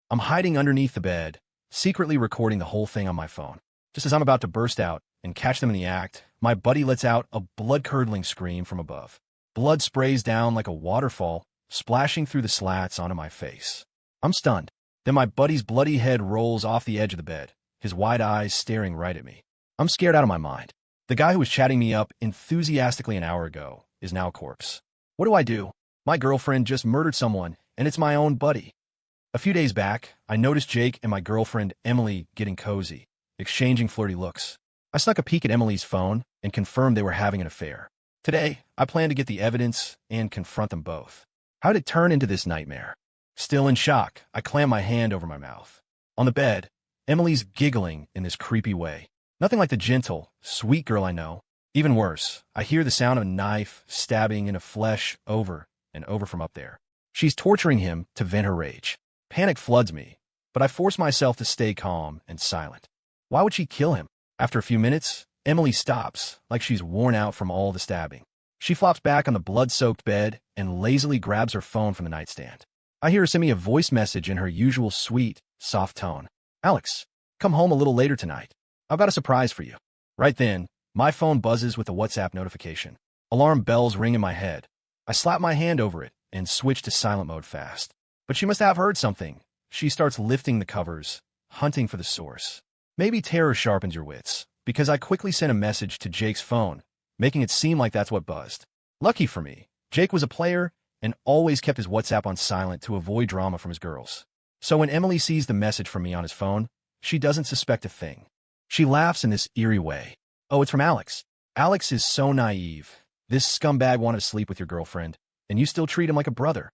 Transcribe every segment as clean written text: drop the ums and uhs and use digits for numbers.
I'm hiding underneath the bed, secretly recording the whole thing on my phone. Just as I'm about to burst out and catch them in the act, my buddy lets out a blood-curdling scream from above. Blood sprays down like a waterfall, splashing through the slats onto my face. I'm stunned. Then my buddy's bloody head rolls off the edge of the bed, his wide eyes staring right at me. I'm scared out of my mind. The guy who was chatting me up enthusiastically an hour ago is now a corpse. What do I do? My girlfriend just murdered someone, and it's my own buddy. A few days back, I noticed Jake and my girlfriend Emily getting cozy, exchanging flirty looks. I snuck a peek at Emily's phone and confirmed they were having an affair. Today, I plan to get the evidence and confront them both. How did it turn into this nightmare? Still in shock, I clam my hand over my mouth. On the bed, Emily's giggling in this creepy way. Nothing like the gentle, sweet girl I know. Even worse, I hear the sound of a knife stabbing into flesh over and over from up there. She's torturing him to vent her rage. Panic floods me, but I force myself to stay calm and silent. Why would she kill him? After a few minutes, Emily stops, like she's worn out from all the stabbing. She flops back on the blood-soaked bed and lazily grabs her phone from the nightstand. I hear her send me a voice message in her usual sweet, soft tone. "Alex, come home a little later tonight. I've got a surprise for you." Right then, my phone buzzes with a WhatsApp notification. Alarm bells ring in my head. I slap my hand over it and switch to silent mode fast. But she must have heard something. She starts lifting the covers, hunting for the source. Maybe terror sharpens your wits, because I quickly sent a message to Jake's phone, making it seem like that's what buzzed. Lucky for me, Jake was a player and always kept his WhatsApp on silent to avoid drama from his girls. So when Emily sees the message from me on his phone, she doesn't suspect a thing. She laughs in this eerie way. "Oh, it's from Alex. Alex is so naive. This scumbag wanted to sleep with your girlfriend, and you still treat him like a brother."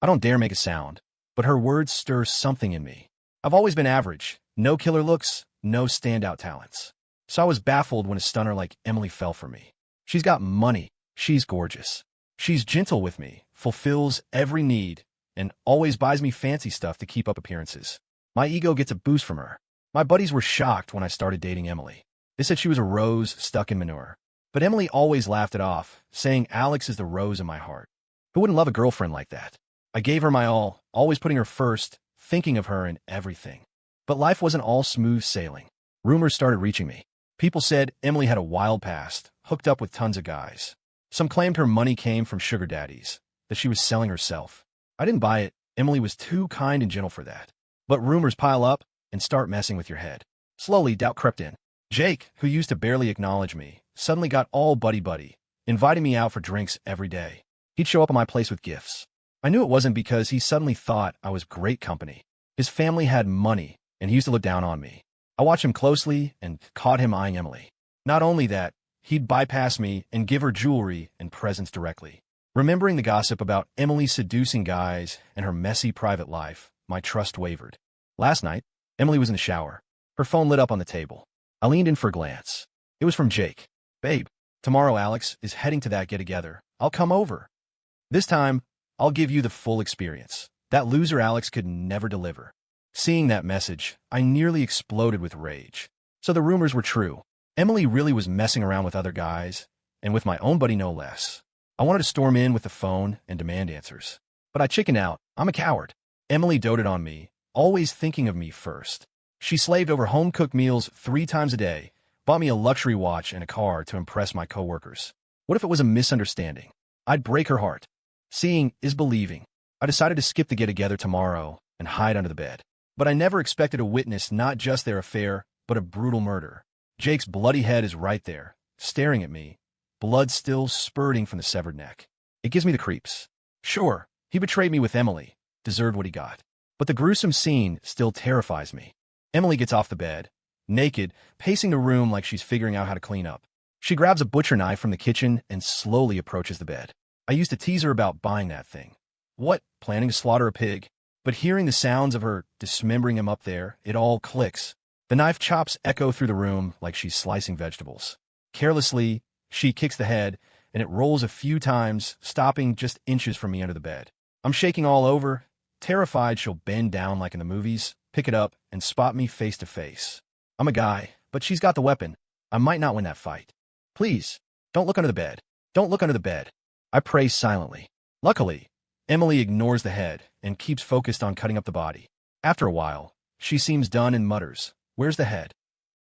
I don't dare make a sound, but her words stir something in me. I've always been average. No killer looks, no standout talents. So I was baffled when a stunner like Emily fell for me. She's got money. She's gorgeous. She's gentle with me, fulfills every need, and always buys me fancy stuff to keep up appearances. My ego gets a boost from her. My buddies were shocked when I started dating Emily. They said she was a rose stuck in manure. But Emily always laughed it off, saying Alex is the rose in my heart. Who wouldn't love a girlfriend like that? I gave her my all, always putting her first, thinking of her in everything. But life wasn't all smooth sailing. Rumors started reaching me. People said Emily had a wild past, hooked up with tons of guys. Some claimed her money came from sugar daddies, that she was selling herself. I didn't buy it. Emily was too kind and gentle for that. But rumors pile up and start messing with your head. Slowly, doubt crept in. Jake, who used to barely acknowledge me, suddenly got all buddy-buddy, inviting me out for drinks every day. He'd show up at my place with gifts. I knew it wasn't because he suddenly thought I was great company. His family had money, and he used to look down on me. I watched him closely and caught him eyeing Emily. Not only that, he'd bypass me and give her jewelry and presents directly. Remembering the gossip about Emily seducing guys and her messy private life, my trust wavered. Last night, Emily was in the shower. Her phone lit up on the table. I leaned in for a glance. It was from Jake. "Babe, tomorrow Alex is heading to that get-together. I'll come over. This time, I'll give you the full experience. That loser Alex could never deliver." Seeing that message, I nearly exploded with rage. So the rumors were true. Emily really was messing around with other guys, and with my own buddy no less. I wanted to storm in with the phone and demand answers. But I chickened out. I'm a coward. Emily doted on me, always thinking of me first. She slaved over home-cooked meals 3 times a day, bought me a luxury watch and a car to impress my coworkers. What if it was a misunderstanding? I'd break her heart. Seeing is believing. I decided to skip the get-together tomorrow and hide under the bed. But I never expected to witness not just their affair, but a brutal murder. Jake's bloody head is right there, staring at me, blood still spurting from the severed neck. It gives me the creeps. Sure, he betrayed me with Emily, deserved what he got. But the gruesome scene still terrifies me. Emily gets off the bed, naked, pacing the room like she's figuring out how to clean up. She grabs a butcher knife from the kitchen and slowly approaches the bed. I used to tease her about buying that thing. What, planning to slaughter a pig? But hearing the sounds of her dismembering him up there, it all clicks. The knife chops echo through the room like she's slicing vegetables. Carelessly, she kicks the head, and it rolls a few times, stopping just inches from me under the bed. I'm shaking all over, terrified she'll bend down like in the movies, pick it up, and spot me face to face. I'm a guy, but she's got the weapon. I might not win that fight. Please, don't look under the bed. Don't look under the bed. I pray silently. Luckily, Emily ignores the head and keeps focused on cutting up the body. After a while, she seems done and mutters, "Where's the head?"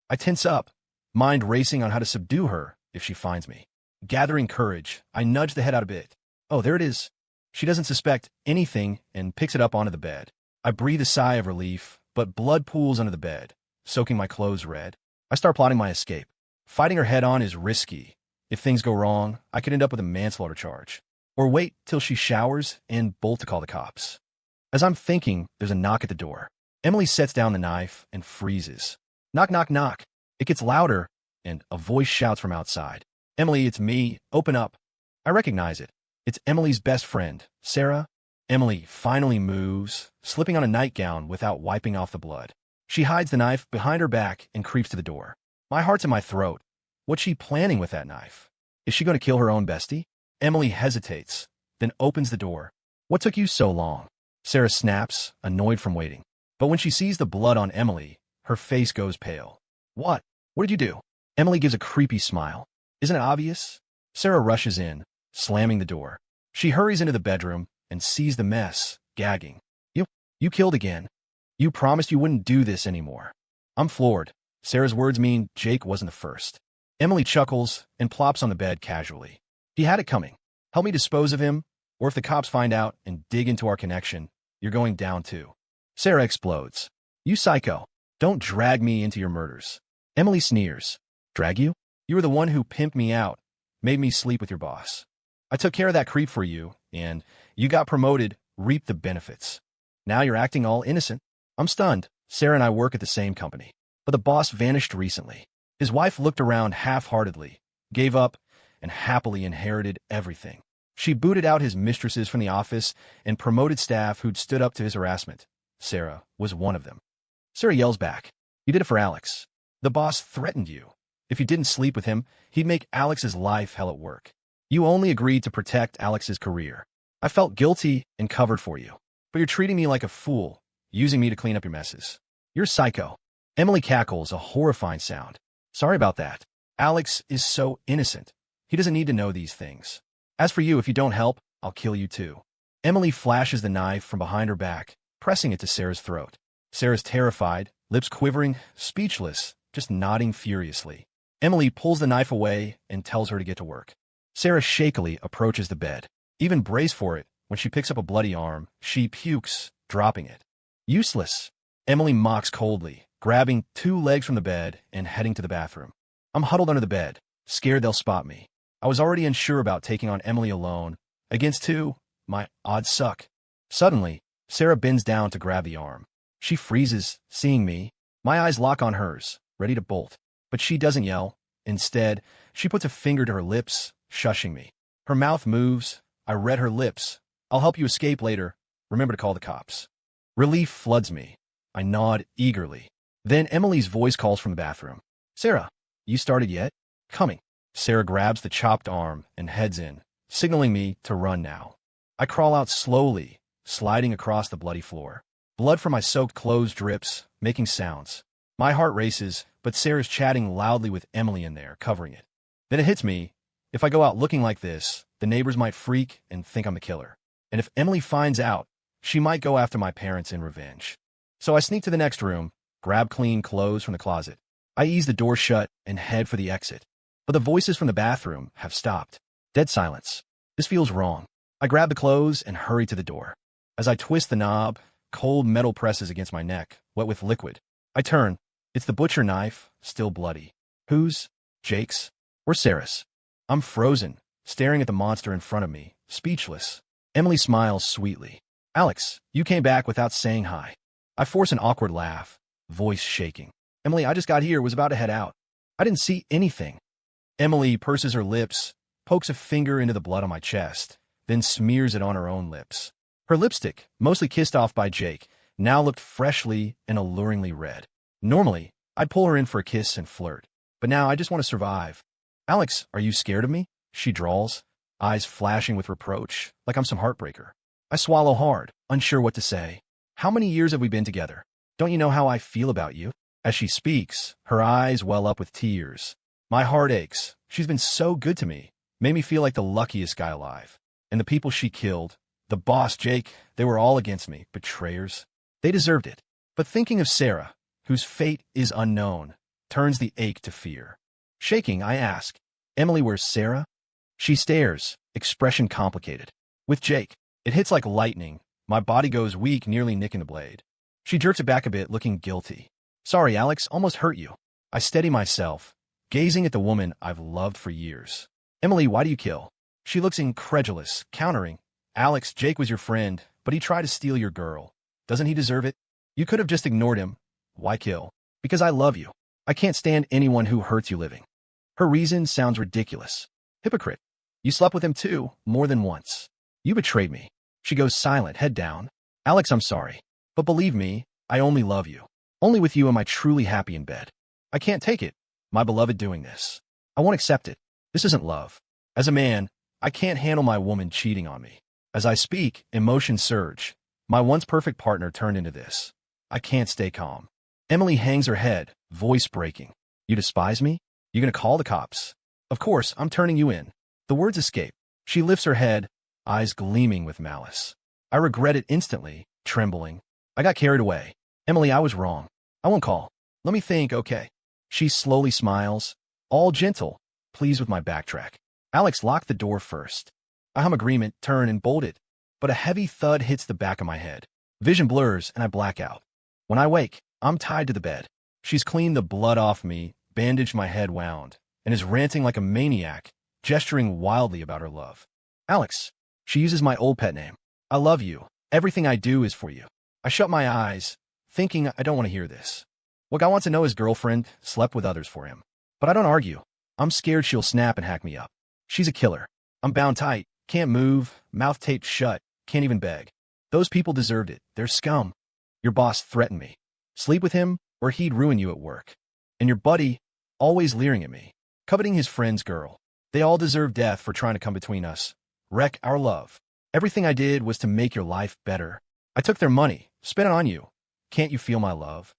I tense up, mind racing on how to subdue her if she finds me. Gathering courage, I nudge the head out a bit. Oh, there it is. She doesn't suspect anything and picks it up onto the bed. I breathe a sigh of relief, but blood pools under the bed, soaking my clothes red. I start plotting my escape. Fighting her head on is risky. If things go wrong, I could end up with a manslaughter charge. Or wait till she showers and bolt to call the cops. As I'm thinking, there's a knock at the door. Emily sets down the knife and freezes. Knock, knock, knock. It gets louder, and a voice shouts from outside. "Emily, it's me. Open up." I recognize it. It's Emily's best friend, Sarah. Emily finally moves, slipping on a nightgown without wiping off the blood. She hides the knife behind her back and creeps to the door. My heart's in my throat. What's she planning with that knife? Is she going to kill her own bestie? Emily hesitates, then opens the door. "What took you so long?" Sarah snaps, annoyed from waiting. But when she sees the blood on Emily, her face goes pale. What? What did you do?" Emily gives a creepy smile. "Isn't it obvious?" Sarah rushes in, slamming the door. She hurries into the bedroom and sees the mess, gagging. You killed again. You promised you wouldn't do this anymore." I'm floored. Sarah's words mean Jake wasn't the first. Emily chuckles and plops on the bed casually. "He had it coming. Help me dispose of him, or if the cops find out and dig into our connection, you're going down too." Sarah explodes. "You psycho. Don't drag me into your murders." Emily sneers. "Drag you? You were the one who pimped me out, made me sleep with your boss. I took care of that creep for you, and you got promoted, reaped the benefits. Now you're acting all innocent." I'm stunned. Sarah and I work at the same company, but the boss vanished recently. His wife looked around half-heartedly, gave up, and happily inherited everything. She booted out his mistresses from the office and promoted staff who'd stood up to his harassment. Sarah was one of them. Sarah yells back, "You did it for Alex. The boss threatened you. If you didn't sleep with him, he'd make Alex's life hell at work. You only agreed to protect Alex's career. I felt guilty and covered for you. But you're treating me like a fool, using me to clean up your messes. You're psycho." Emily cackles, a horrifying sound. "Sorry about that. Alex is so innocent. He doesn't need to know these things. As for you, if you don't help, I'll kill you too." Emily flashes the knife from behind her back, pressing it to Sarah's throat. Sarah's terrified, lips quivering, speechless, just nodding furiously. Emily pulls the knife away and tells her to get to work. Sarah shakily approaches the bed. Even brace for it, when she picks up a bloody arm, she pukes, dropping it. "Useless," Emily mocks coldly, grabbing 2 legs from the bed and heading to the bathroom. I'm huddled under the bed, scared they'll spot me. I was already unsure about taking on Emily alone. Against 2, my odds suck. Suddenly, Sarah bends down to grab the arm. She freezes, seeing me. My eyes lock on hers, ready to bolt. But she doesn't yell. Instead, she puts a finger to her lips, shushing me. Her mouth moves. I read her lips. "I'll help you escape later. Remember to call the cops." Relief floods me. I nod eagerly. Then Emily's voice calls from the bathroom. "Sarah, you started yet?" "Coming." Sarah grabs the chopped arm and heads in, signaling me to run now. I crawl out slowly, sliding across the bloody floor. Blood from my soaked clothes drips, making sounds. My heart races, but Sarah's chatting loudly with Emily in there, covering it. Then it hits me. If I go out looking like this, the neighbors might freak and think I'm the killer. And if Emily finds out, she might go after my parents in revenge. So I sneak to the next room, grab clean clothes from the closet. I ease the door shut and head for the exit. But the voices from the bathroom have stopped. Dead silence. This feels wrong. I grab the clothes and hurry to the door. As I twist the knob, cold metal presses against my neck, wet with liquid. I turn. It's the butcher knife, still bloody. Whose? Jake's? Or Sarah's? I'm frozen, staring at the monster in front of me, speechless. Emily smiles sweetly. "Alex, you came back without saying hi." I force an awkward laugh, voice shaking. "Emily, I just got here, was about to head out. I didn't see anything." Emily purses her lips, pokes a finger into the blood on my chest, then smears it on her own lips. Her lipstick, mostly kissed off by Jake, now looked freshly and alluringly red. Normally, I'd pull her in for a kiss and flirt, but now I just want to survive. "Alex, are you scared of me?" she drawls, eyes flashing with reproach, like I'm some heartbreaker. I swallow hard, unsure what to say. "How many years have we been together? Don't you know how I feel about you?" As she speaks, her eyes well up with tears. My heart aches. She's been so good to me, made me feel like the luckiest guy alive. And the people she killed, the boss, Jake, they were all against me, betrayers. They deserved it. But thinking of Sarah, whose fate is unknown, turns the ache to fear. Shaking, I ask, Emily, where's Sarah? She stares, expression complicated. With Jake, it hits like lightning. My body goes weak, nearly nicking the blade. She jerks it back a bit, looking guilty. Sorry, Alex, almost hurt you. I steady myself, gazing at the woman I've loved for years. Emily, why do you kill? She looks incredulous, countering. Alex, Jake was your friend, but he tried to steal your girl. Doesn't he deserve it? You could have just ignored him. Why kill? Because I love you. I can't stand anyone who hurts you living. Her reason sounds ridiculous. Hypocrite. You slept with him too, more than once. You betrayed me. She goes silent, head down. Alex, I'm sorry. But believe me, I only love you. Only with you am I truly happy in bed. I can't take it, my beloved doing this. I won't accept it. This isn't love. As a man, I can't handle my woman cheating on me. As I speak, emotions surge. My once perfect partner turned into this. I can't stay calm. Emily hangs her head, voice breaking. You despise me? You gonna call the cops? Of course, I'm turning you in. The words escape. She lifts her head, eyes gleaming with malice. I regret it instantly, trembling. I got carried away. Emily, I was wrong. I won't call. Let me think, okay. She slowly smiles, all gentle, pleased with my backtrack. Alex locked the door first. I hum agreement, turn, and bolt it, but a heavy thud hits the back of my head. Vision blurs, and I black out. When I wake, I'm tied to the bed. She's cleaned the blood off me, bandaged my head wound, and is ranting like a maniac, gesturing wildly about her love. Alex. She uses my old pet name. I love you. Everything I do is for you. I shut my eyes, thinking I don't want to hear this. What I want to know his girlfriend slept with others for him. But I don't argue. I'm scared she'll snap and hack me up. She's a killer. I'm bound tight, can't move, mouth taped shut, can't even beg. Those people deserved it. They're scum. Your boss threatened me. Sleep with him, or he'd ruin you at work. And your buddy, always leering at me, coveting his friend's girl. They all deserve death for trying to come between us, wreck our love. Everything I did was to make your life better. I took their money, spent it on you. Can't you feel my love?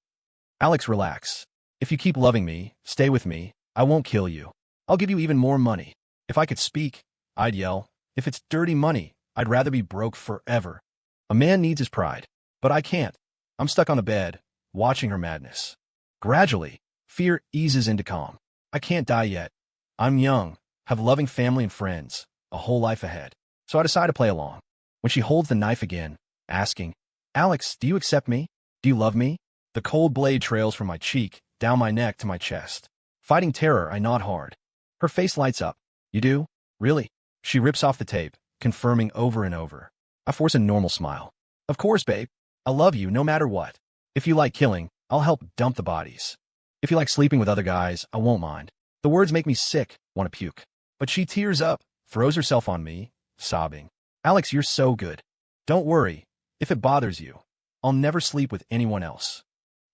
Alex, relax. If you keep loving me, stay with me, I won't kill you. I'll give you even more money. If I could speak, I'd yell. If it's dirty money, I'd rather be broke forever. A man needs his pride, but I can't. I'm stuck on the bed, watching her madness. Gradually, fear eases into calm. I can't die yet. I'm young, have a loving family and friends, a whole life ahead. So I decide to play along. When she holds the knife again, asking, Alex, do you accept me? Do you love me? The cold blade trails from my cheek, down my neck to my chest. Fighting terror, I nod hard. Her face lights up. You do? Really? She rips off the tape, confirming over and over. I force a normal smile. Of course, babe. I love you no matter what. If you like killing, I'll help dump the bodies. If you like sleeping with other guys, I won't mind. The words make me sick, want to puke. But she tears up, throws herself on me, sobbing. Alex, you're so good. Don't worry. If it bothers you, I'll never sleep with anyone else.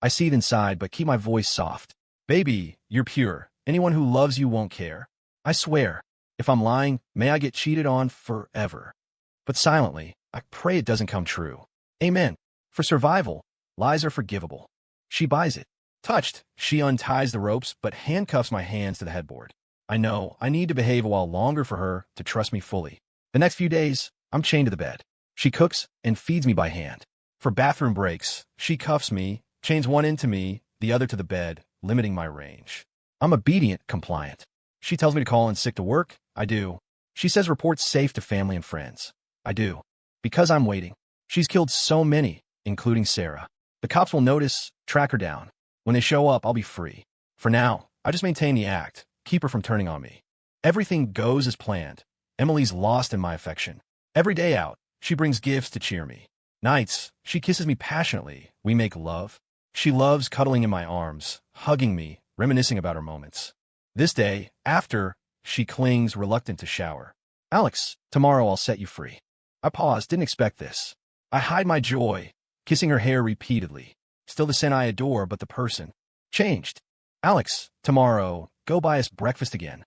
I seethe inside, but keep my voice soft. Baby, you're pure. Anyone who loves you won't care. I swear. If I'm lying, may I get cheated on forever. But silently, I pray it doesn't come true. Amen. For survival, lies are forgivable. She buys it. Touched, she unties the ropes, but handcuffs my hands to the headboard. I know I need to behave a while longer for her to trust me fully. The next few days, I'm chained to the bed. She cooks and feeds me by hand. For bathroom breaks, she cuffs me, chains one end to me, the other to the bed, limiting my range. I'm obedient, compliant. She tells me to call in sick to work. I do. She says reports safe to family and friends. I do. Because I'm waiting. She's killed so many, including Sarah. The cops will notice, track her down. When they show up, I'll be free. For now, I just maintain the act, keep her from turning on me. Everything goes as planned. Emily's lost in my affection. Every day out, she brings gifts to cheer me. Nights, she kisses me passionately. We make love. She loves cuddling in my arms, hugging me, reminiscing about her moments. This day, after, she clings, reluctant to shower. Alex, tomorrow I'll set you free. I pause, didn't expect this. I hide my joy, kissing her hair repeatedly. Still the scent I adore, but the person changed. Alex, tomorrow, go buy us breakfast again.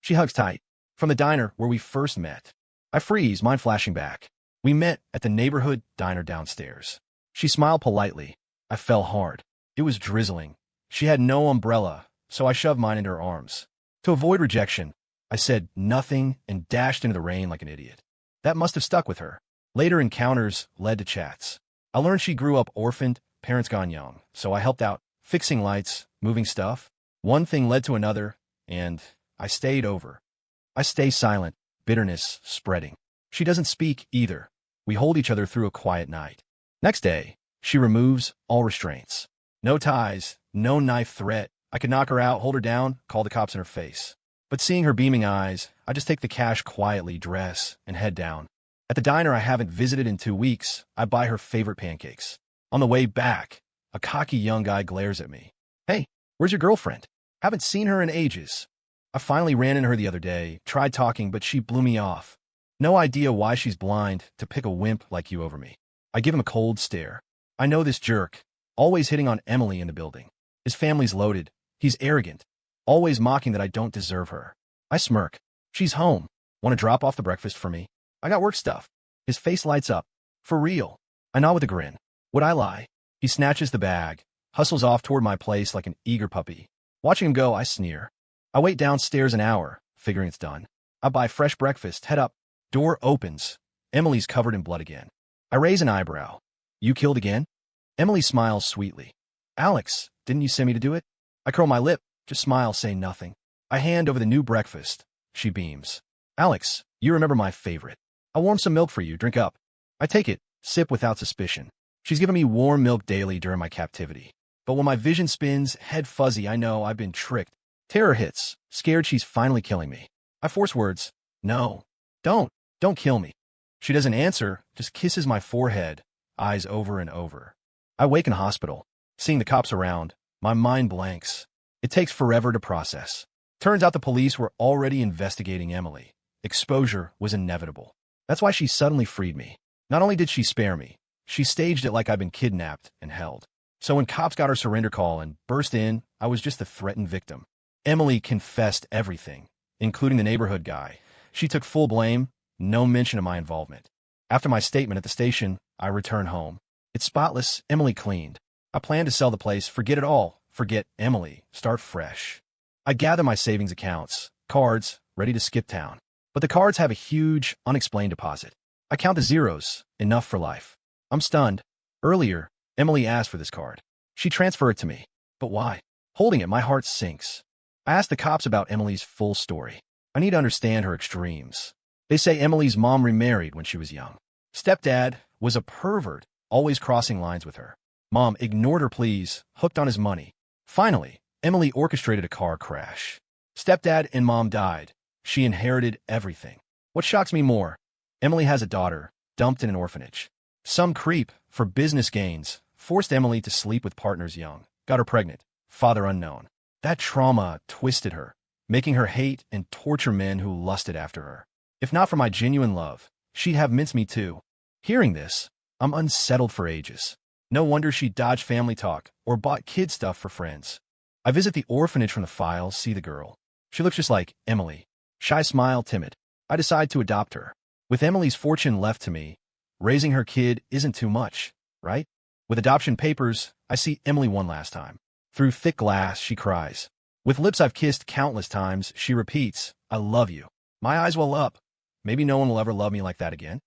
She hugs tight. From the diner where we first met. I freeze, mind flashing back. We met at the neighborhood diner downstairs. She smiled politely. I fell hard. It was drizzling. She had no umbrella, so I shoved mine into her arms. To avoid rejection, I said nothing and dashed into the rain like an idiot. That must have stuck with her. Later encounters led to chats. I learned she grew up orphaned, parents gone young, so I helped out, fixing lights, moving stuff. One thing led to another, and I stayed over. I stay silent, bitterness spreading. She doesn't speak either. We hold each other through a quiet night. Next day, she removes all restraints. No ties, no knife threat. I could knock her out, hold her down, call the cops in her face. But seeing her beaming eyes, I just take the cash quietly, dress, and head down. At the diner I haven't visited in 2 weeks, I buy her favorite pancakes. On the way back, a cocky young guy glares at me. "Hey, where's your girlfriend? Haven't seen her in ages." I finally ran into her the other day, tried talking, but she blew me off. No idea why she's blind to pick a wimp like you over me. I give him a cold stare. I know this jerk, always hitting on Emily in the building. His family's loaded. He's arrogant, always mocking that I don't deserve her. I smirk. "She's home. Want to drop off the breakfast for me? I got work stuff." His face lights up. "For real?" I nod with a grin. Would I lie? He snatches the bag, hustles off toward my place like an eager puppy. Watching him go, I sneer. I wait downstairs an hour, figuring it's done. I buy fresh breakfast, head up. Door opens. Emily's covered in blood again. I raise an eyebrow. "You killed again?" Emily smiles sweetly. "Alex, didn't you send me to do it?" I curl my lip, just smile, say nothing. I hand over the new breakfast. She beams. "Alex, you remember my favorite. I'll warm some milk for you, drink up." I take it, sip without suspicion. She's given me warm milk daily during my captivity. But when my vision spins, head fuzzy, I know I've been tricked. Terror hits, scared she's finally killing me. I force words. "No, don't kill me." She doesn't answer, just kisses my forehead, eyes over and over. I wake in hospital. Seeing the cops around, my mind blanks. It takes forever to process. Turns out the police were already investigating Emily. Exposure was inevitable. That's why she suddenly freed me. Not only did she spare me, she staged it like I'd been kidnapped and held. So when cops got her surrender call and burst in, I was just the threatened victim. Emily confessed everything, including the neighborhood guy. She took full blame, no mention of my involvement. After my statement at the station, I return home. It's spotless, Emily cleaned. I plan to sell the place, forget it all, forget Emily, start fresh. I gather my savings accounts, cards, ready to skip town. But the cards have a huge, unexplained deposit. I count the zeros, enough for life. I'm stunned. Earlier, Emily asked for this card. She transferred it to me. But why? Holding it, my heart sinks. I asked the cops about Emily's full story. I need to understand her extremes. They say Emily's mom remarried when she was young. Stepdad was a pervert, always crossing lines with her. Mom ignored her pleas, hooked on his money. Finally, Emily orchestrated a car crash. Stepdad and mom died. She inherited everything. What shocks me more? Emily has a daughter, dumped in an orphanage. Some creep, for business gains, forced Emily to sleep with partners young, got her pregnant, father unknown. That trauma twisted her, making her hate and torture men who lusted after her. If not for my genuine love, she'd have mincemeat too. Hearing this, I'm unsettled for ages. No wonder she dodged family talk or bought kid stuff for friends. I visit the orphanage from the files, see the girl. She looks just like Emily. Shy smile, timid. I decide to adopt her. With Emily's fortune left to me, raising her kid isn't too much, right? With adoption papers, I see Emily one last time. Through thick glass, she cries. With lips I've kissed countless times, she repeats, "I love you." My eyes well up. Maybe no one will ever love me like that again.